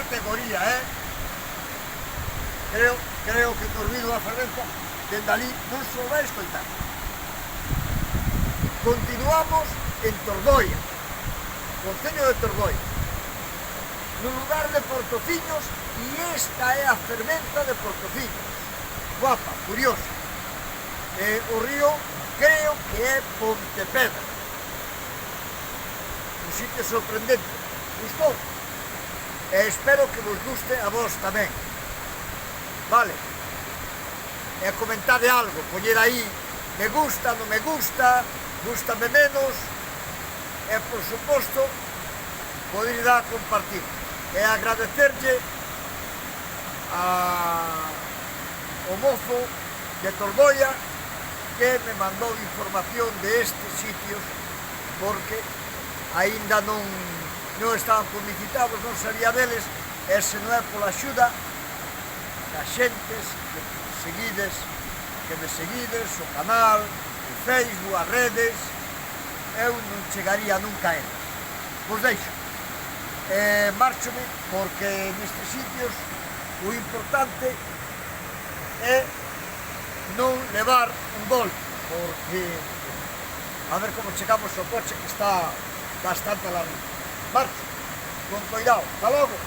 categoría, creo que o ruido da ferventa dende ali non se vai escoitar. Continuamos en Tordoia, concello de Tordoia, no lugar de Portociños, e esta é a ferventa de Portociños, guapa, curiosa. O río creo que é Pontepedra, un sitio sorprendente. Gustou? E espero que vos guste a vos tamén. Vale? E comentade algo, poñer aí me gusta, non me gusta, gústame menos, e por suposto poder dar a compartir. E agradecerlle ao mozo de Tordoia que me mandou información de estes sitios, porque aínda non estaban publicitados, non sabía deles, e se non é pola axuda das xentes que me seguides, o canal, o Facebook, as redes, eu non chegaría nunca a eles. Vos deixo. Márchome, porque nestes sitios o importante é non levar un golpe, porque a ver como chegamos ao coche, que está bastante largo. Marcho, con cuidado, hasta logo.